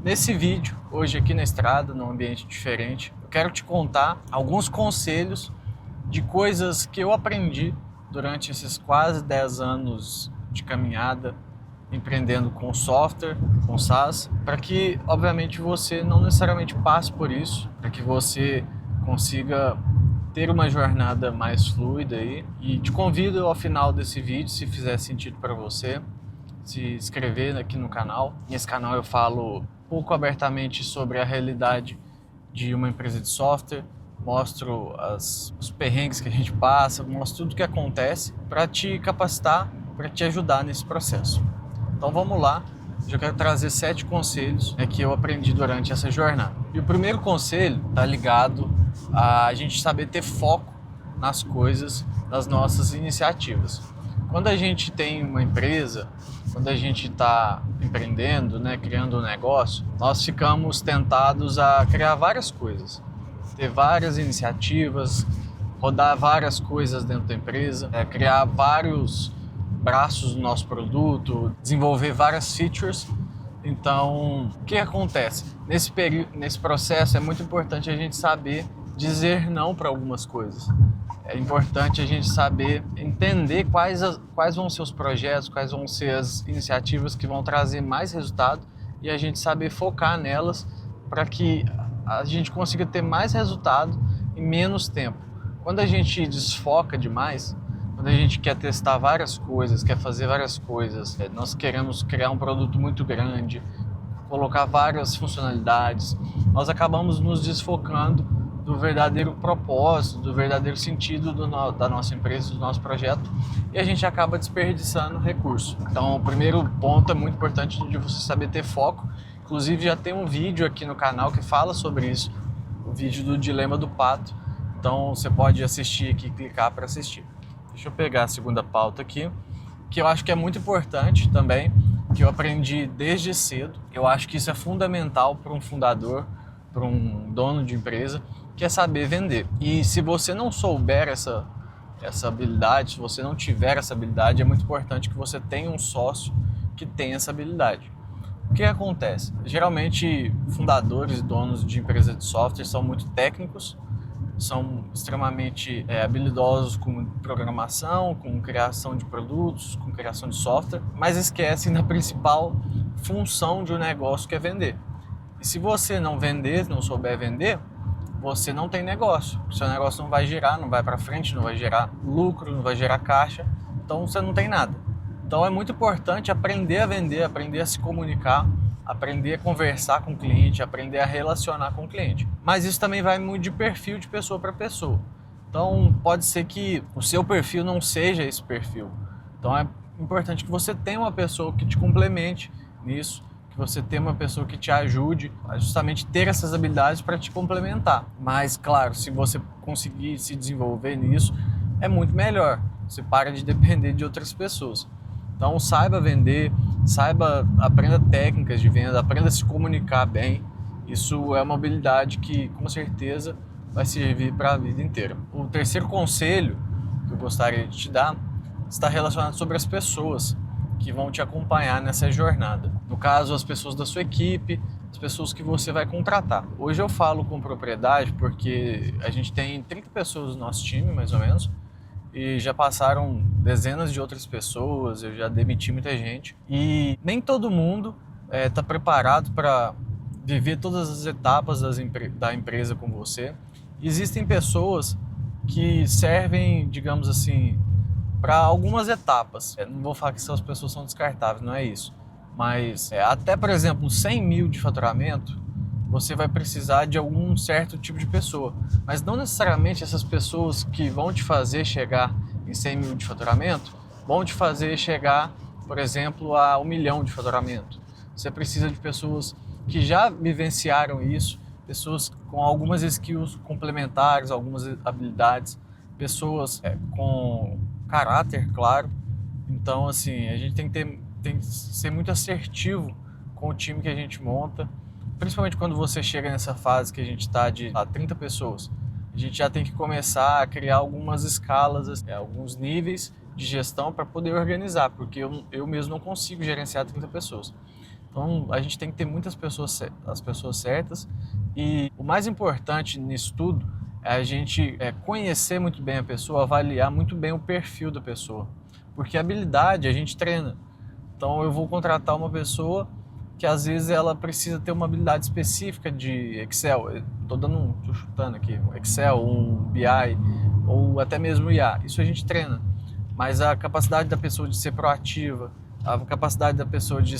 Nesse vídeo, hoje aqui na estrada, num ambiente diferente, eu quero te contar alguns conselhos de coisas que eu aprendi durante esses quase 10 anos de caminhada, empreendendo com software, com SaaS, para que, obviamente, você não necessariamente passe por isso, para que você consiga ter uma jornada mais fluida aí. E te convido ao final desse vídeo, se fizer sentido para você, se inscrever aqui no canal. Nesse canal eu falo pouco abertamente sobre a realidade de uma empresa de software, mostro os perrengues que a gente passa, mostro tudo o que acontece para te capacitar, para te ajudar nesse processo. Então vamos lá, eu quero trazer 7 conselhos que eu aprendi durante essa jornada. E o primeiro conselho está ligado a gente saber ter foco nas coisas, nas nossas iniciativas. Quando a gente tem uma empresa, quando a gente está empreendendo, criando um negócio, nós ficamos tentados a criar várias coisas, ter várias iniciativas, rodar várias coisas dentro da empresa, criar vários braços do nosso produto, desenvolver várias features. Então, o que acontece? Nesse processo é muito importante a gente saber dizer não para algumas coisas. É importante a gente saber entender quais vão ser os projetos, quais vão ser as iniciativas que vão trazer mais resultado e a gente saber focar nelas para que a gente consiga ter mais resultado em menos tempo. Quando a gente desfoca demais, quando a gente quer testar várias coisas, quer fazer várias coisas, nós queremos criar um produto muito grande, colocar várias funcionalidades, nós acabamos nos desfocando do verdadeiro propósito, do verdadeiro sentido da nossa empresa, do nosso projeto, e a gente acaba desperdiçando recurso. Então, o primeiro ponto é muito importante de você saber ter foco. Inclusive, já tem um vídeo aqui no canal que fala sobre isso, o vídeo do Dilema do Pato. Então, você pode assistir aqui, clicar para assistir. Deixa eu pegar a segunda pauta aqui, que eu acho que é muito importante também, que eu aprendi desde cedo. Eu acho que isso é fundamental para um fundador, para um dono de empresa, que é saber vender. E se você não souber essa habilidade, se você não tiver essa habilidade, é muito importante que você tenha um sócio que tenha essa habilidade. O que acontece? Geralmente, fundadores e donos de empresas de software são muito técnicos, são extremamente habilidosos com programação, com criação de produtos, com criação de software, mas esquecem da principal função de um negócio, que é vender. E se você não vender, não souber vender, você não tem negócio. O seu negócio não vai girar, não vai para frente, não vai gerar lucro, não vai gerar caixa, então você não tem nada. Então é muito importante aprender a vender, aprender a se comunicar, aprender a conversar com o cliente, aprender a relacionar com o cliente. Mas isso também vai muito de perfil de pessoa para pessoa. Então pode ser que o seu perfil não seja esse perfil. Então é importante que você tenha uma pessoa que te complemente nisso, que você tenha uma pessoa que te ajude a justamente ter essas habilidades para te complementar. Mas, claro, se você conseguir se desenvolver nisso, é muito melhor. Você para de depender de outras pessoas. Então, saiba vender, aprenda técnicas de venda, aprenda a se comunicar bem. Isso é uma habilidade que, com certeza, vai servir para a vida inteira. O terceiro conselho que eu gostaria de te dar está relacionado sobre as pessoas que vão te acompanhar nessa jornada. No caso, as pessoas da sua equipe, as pessoas que você vai contratar. Hoje eu falo com propriedade porque a gente tem 30 pessoas no nosso time, mais ou menos, e já passaram dezenas de outras pessoas, eu já demiti muita gente. E nem todo mundo está preparado para viver todas as etapas da empresa com você. Existem pessoas que servem, digamos assim, para algumas etapas. Não vou falar que essas pessoas são descartáveis, não é isso. Mas até, por exemplo, 100 mil de faturamento, você vai precisar de algum certo tipo de pessoa. Mas não necessariamente essas pessoas que vão te fazer chegar em 100 mil de faturamento vão te fazer chegar, por exemplo, a 1 milhão de faturamento. Você precisa de pessoas que já vivenciaram isso, pessoas com algumas skills complementares, algumas habilidades, pessoas com caráter, claro. Então, assim, a gente tem que ser muito assertivo com o time que a gente monta, principalmente quando você chega nessa fase que a gente está de 30 pessoas. A gente já tem que começar a criar algumas escalas, alguns níveis de gestão para poder organizar, porque eu mesmo não consigo gerenciar 30 pessoas. Então a gente tem que ter muitas pessoas, as pessoas certas, e o mais importante nisso tudo é a gente conhecer muito bem a pessoa, avaliar muito bem o perfil da pessoa, porque habilidade a gente treina. Então eu vou contratar uma pessoa que às vezes ela precisa ter uma habilidade específica de Excel. Tô chutando aqui, Excel, um BI ou até mesmo IA. Isso a gente treina. Mas a capacidade da pessoa de ser proativa, a capacidade da pessoa de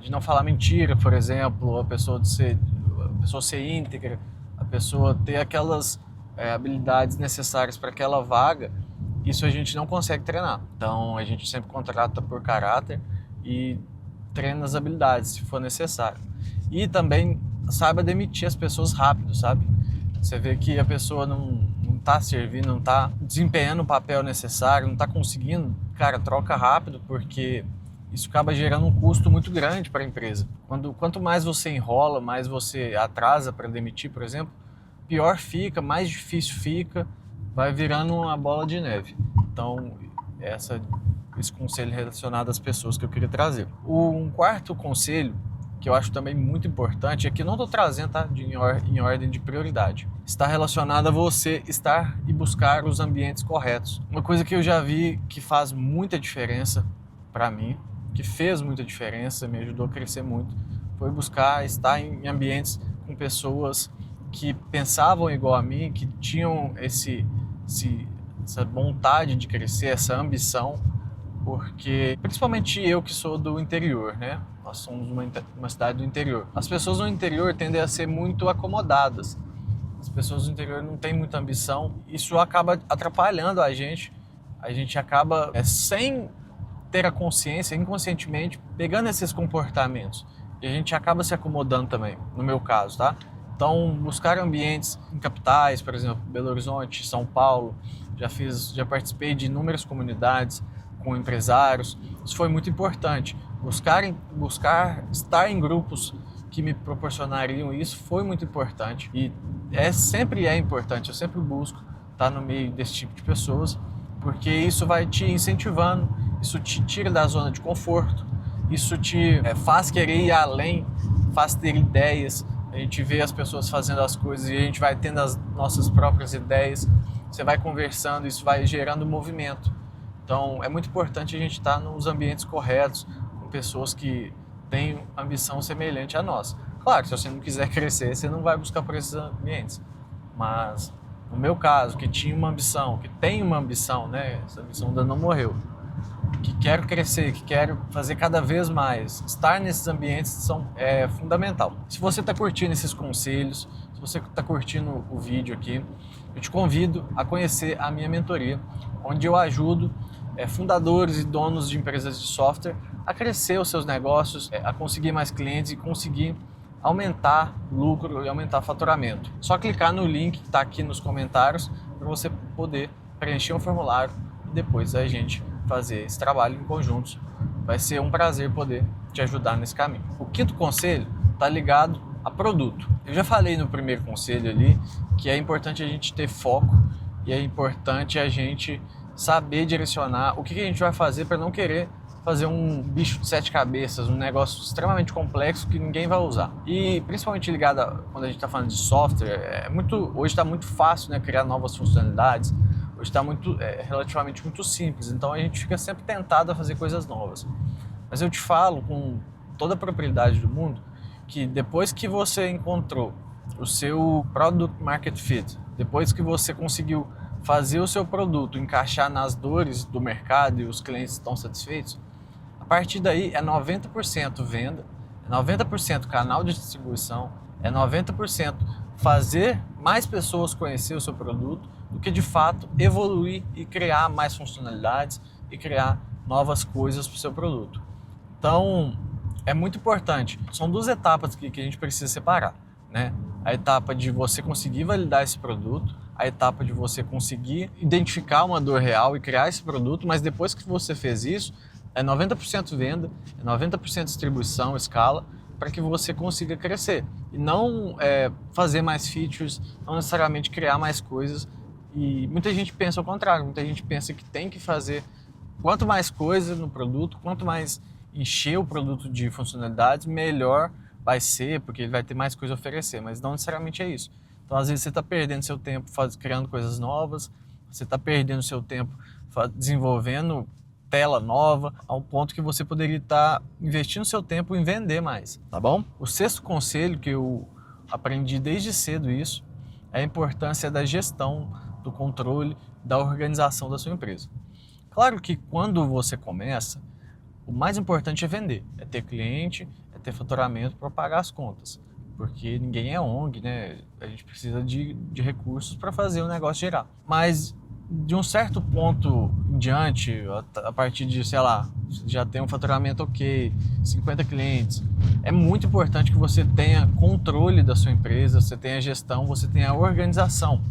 não falar mentira, por exemplo, a pessoa ser íntegra, a pessoa ter aquelas habilidades necessárias para aquela vaga, isso a gente não consegue treinar. Então a gente sempre contrata por caráter e treina as habilidades, se for necessário. E também saiba demitir as pessoas rápido, sabe? Você vê que a pessoa não tá servindo, não tá desempenhando o papel necessário, não tá conseguindo, cara, troca rápido, porque isso acaba gerando um custo muito grande para a empresa. Quanto mais você enrola, mais você atrasa para demitir, por exemplo, pior fica, mais difícil fica, vai virando uma bola de neve. Então, esse conselho relacionado às pessoas que eu queria trazer. Um quarto conselho, que eu acho também muito importante, é que eu não estou trazendo, tá, em ordem de prioridade. Está relacionado a você estar e buscar os ambientes corretos. Uma coisa que eu já vi que faz muita diferença para mim, que fez muita diferença, me ajudou a crescer muito, foi buscar estar em ambientes com pessoas que pensavam igual a mim, que tinham essa vontade de crescer, essa ambição, porque principalmente eu que sou do interior, né? Nós somos uma cidade do interior. As pessoas no interior tendem a ser muito acomodadas. As pessoas do interior não têm muita ambição. Isso acaba atrapalhando a gente. A gente acaba, sem ter a consciência, inconscientemente, pegando esses comportamentos. E a gente acaba se acomodando também, no meu caso, tá? Então, buscar ambientes em capitais, por exemplo, Belo Horizonte, São Paulo, já participei de inúmeras comunidades com empresários. Isso foi muito importante. Buscar estar em grupos que me proporcionariam isso foi muito importante. E sempre é importante, eu sempre busco estar no meio desse tipo de pessoas, porque isso vai te incentivando, isso te tira da zona de conforto, isso te faz querer ir além, faz ter ideias. A gente vê as pessoas fazendo as coisas e a gente vai tendo as nossas próprias ideias. Você vai conversando, isso vai gerando movimento. Então, é muito importante a gente estar nos ambientes corretos, com pessoas que têm ambição semelhante à nossa. Claro, se você não quiser crescer, você não vai buscar por esses ambientes. Mas, no meu caso, que tinha uma ambição, que tem uma ambição, né? Essa ambição ainda não morreu. Que quero crescer, que quero fazer cada vez mais. Estar nesses ambientes é fundamental. Se você está curtindo esses conselhos, se você está curtindo o vídeo aqui, eu te convido a conhecer a minha mentoria, onde eu ajudo fundadores e donos de empresas de software a crescer os seus negócios, a conseguir mais clientes e conseguir aumentar lucro e aumentar faturamento. Só clicar no link que está aqui nos comentários para você poder preencher um formulário e depois a gente fazer esse trabalho em conjunto. Vai ser um prazer poder te ajudar nesse caminho. O quinto conselho está ligado a produto. Eu já falei no primeiro conselho ali que é importante a gente ter foco e é importante a gente saber direcionar o que a gente vai fazer para não querer fazer um bicho de 7 cabeças, um negócio extremamente complexo que ninguém vai usar. E principalmente ligado quando a gente está falando de software, hoje está muito fácil, né, criar novas funcionalidades. Hoje está relativamente muito simples, então a gente fica sempre tentado a fazer coisas novas. Mas eu te falo com toda a propriedade do mundo que depois que você encontrou o seu Product Market Fit, depois que você conseguiu fazer o seu produto encaixar nas dores do mercado e os clientes estão satisfeitos, a partir daí é 90% venda, é 90% canal de distribuição, é 90% fazer mais pessoas conhecer o seu produto do que de fato evoluir e criar mais funcionalidades e criar novas coisas para o seu produto. Então, é muito importante. São duas etapas que a gente precisa separar, né? A etapa de você conseguir validar esse produto, a etapa de você conseguir identificar uma dor real e criar esse produto, mas depois que você fez isso, é 90% venda, é 90% distribuição, escala, para que você consiga crescer. E não fazer mais features, não necessariamente criar mais coisas. E muita gente pensa ao contrário, muita gente pensa que tem que fazer quanto mais coisa no produto, quanto mais encher o produto de funcionalidades, melhor vai ser, porque ele vai ter mais coisa a oferecer, mas não necessariamente é isso. Então, às vezes, você está perdendo seu tempo criando coisas novas, você está perdendo seu tempo desenvolvendo tela nova, ao ponto que você poderia estar investindo seu tempo em vender mais, tá bom? O sexto conselho que eu aprendi desde cedo isso é a importância da gestão, do controle, da organização da sua empresa. Claro que quando você começa, o mais importante é vender, é ter cliente, é ter faturamento para pagar as contas, porque ninguém é ONG, né? A gente precisa de recursos para fazer o negócio girar. Mas de um certo ponto em diante, a partir de, sei lá, já tem um faturamento ok, 50 clientes, é muito importante que você tenha controle da sua empresa, você tenha gestão, você tenha organização.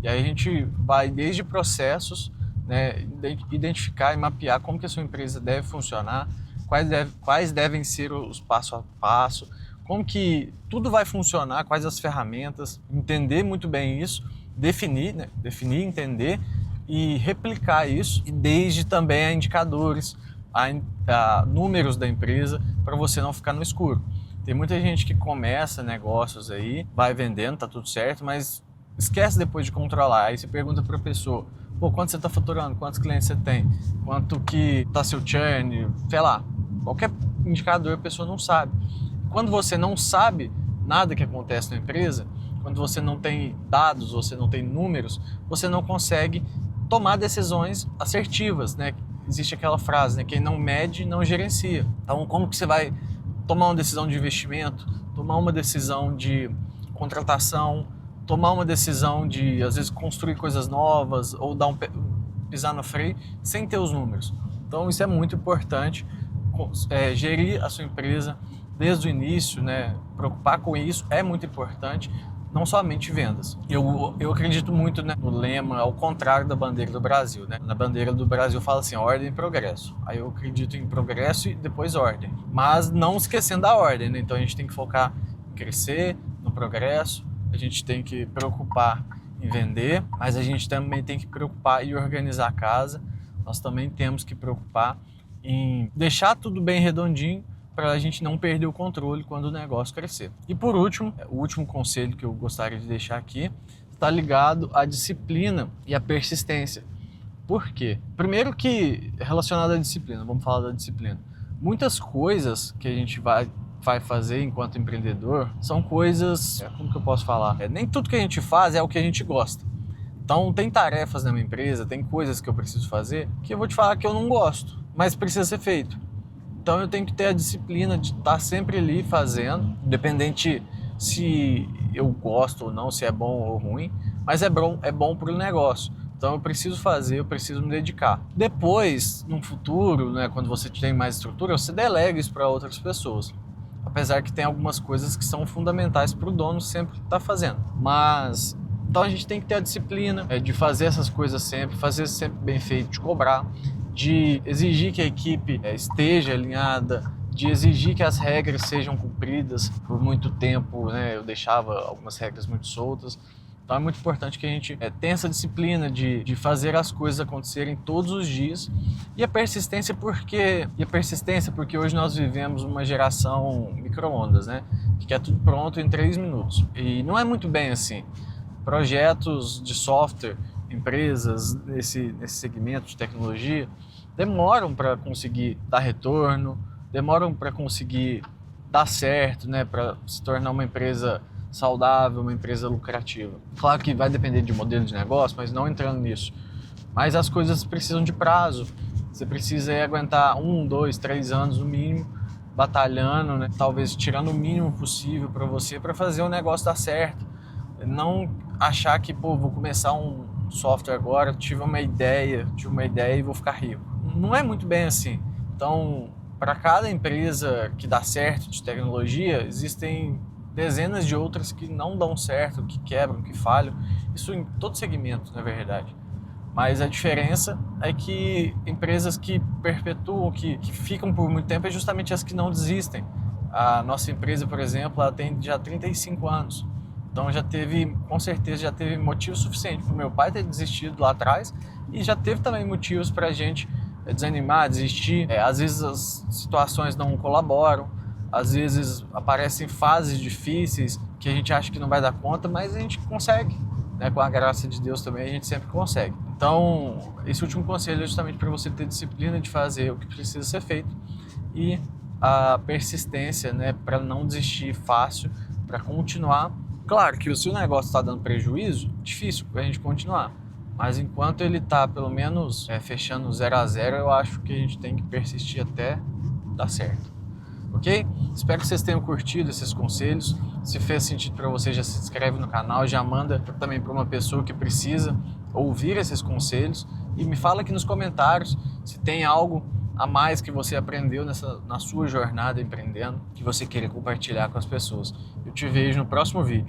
E aí a gente vai desde processos, né, identificar e mapear como que a sua empresa deve funcionar, quais devem ser os passo a passo, como que tudo vai funcionar, quais as ferramentas, entender muito bem isso, definir, entender e replicar isso, e desde também a indicadores, a números da empresa, para você não ficar no escuro. Tem muita gente que começa negócios aí, vai vendendo, tá tudo certo, mas esquece depois de controlar. Aí você pergunta para a pessoa, pô, quanto você está faturando, quantos clientes você tem, quanto que tá seu churn, sei lá, qualquer indicador a pessoa não sabe. Quando você não sabe nada que acontece na empresa, quando você não tem dados, você não tem números, você não consegue tomar decisões assertivas, né? Existe aquela frase, né? Quem não mede, não gerencia. Então, como que você vai tomar uma decisão de investimento, tomar uma decisão de contratação, tomar uma decisão de, às vezes, construir coisas novas ou pisar no freio sem ter os números? Então, isso é muito importante, gerir a sua empresa desde o início, né? Preocupar com isso é muito importante, não somente vendas. Eu acredito muito, né, no lema ao contrário da bandeira do Brasil, né? Na bandeira do Brasil fala assim, ordem e progresso. Aí eu acredito em progresso e depois ordem. Mas não esquecendo da ordem, né? Então a gente tem que focar em crescer, no progresso, a gente tem que preocupar em vender, mas a gente também tem que preocupar em organizar a casa, nós também temos que preocupar em deixar tudo bem redondinho, para a gente não perder o controle quando o negócio crescer. E por último, o último conselho que eu gostaria de deixar aqui está ligado à disciplina e à persistência. Por quê? Primeiro que, relacionado à disciplina, vamos falar da disciplina. Muitas coisas que a gente vai fazer enquanto empreendedor são coisas, como que eu posso falar? Nem tudo que a gente faz é o que a gente gosta. Então tem tarefas na minha empresa, tem coisas que eu preciso fazer que eu vou te falar que eu não gosto, mas precisa ser feito. Então eu tenho que ter a disciplina de estar sempre ali fazendo, independente se eu gosto ou não, se é bom ou ruim, mas é bom para o negócio. Então eu preciso fazer, eu preciso me dedicar. Depois, no futuro, né, quando você tem mais estrutura, você delega isso para outras pessoas. Apesar que tem algumas coisas que são fundamentais para o dono sempre estar fazendo. Mas então a gente tem que ter a disciplina de fazer essas coisas sempre, fazer sempre bem feito, de cobrar, de exigir que a equipe esteja alinhada, de exigir que as regras sejam cumpridas. Por muito tempo, né, eu deixava algumas regras muito soltas. Então é muito importante que a gente tenha essa disciplina de fazer as coisas acontecerem todos os dias. E a persistência porque hoje nós vivemos uma geração micro-ondas, né, que quer tudo pronto em 3 minutos. E não é muito bem assim. Projetos de software, empresas nesse segmento de tecnologia demoram para conseguir dar retorno, demoram para conseguir dar certo, né, para se tornar uma empresa saudável, uma empresa lucrativa. Claro que vai depender de modelo de negócio, mas não entrando nisso. Mas as coisas precisam de prazo. Você precisa aguentar 1, 2, 3 anos no mínimo, batalhando, né, talvez tirando o mínimo possível para você, para fazer o negócio dar certo. Não achar que, pô, vou começar um software agora, tive uma ideia e vou ficar rico. Não é muito bem assim. Então, para cada empresa que dá certo de tecnologia, existem dezenas de outras que não dão certo, que quebram, que falham. Isso em todo segmento, na verdade. Mas a diferença é que empresas que perpetuam, que ficam por muito tempo, é justamente as que não desistem. A nossa empresa, por exemplo, ela tem já 35 anos. Então com certeza já teve motivo suficiente para o meu pai ter desistido lá atrás, e já teve também motivos para a gente desanimar, desistir. Às vezes as situações não colaboram, às vezes aparecem fases difíceis que a gente acha que não vai dar conta, mas a gente consegue, né? Com a graça de Deus também a gente sempre consegue. Então, esse último conselho é justamente para você ter disciplina de fazer o que precisa ser feito e a persistência, né? Para não desistir fácil, para continuar. Claro que se o negócio está dando prejuízo, difícil para a gente continuar. Mas enquanto ele está, pelo menos, fechando 0 a 0, eu acho que a gente tem que persistir até dar certo. Ok? Espero que vocês tenham curtido esses conselhos. Se fez sentido para você, já se inscreve no canal, já manda também para uma pessoa que precisa ouvir esses conselhos. E me fala aqui nos comentários se tem algo a mais que você aprendeu na sua jornada empreendendo, que você queira compartilhar com as pessoas. Eu te vejo no próximo vídeo.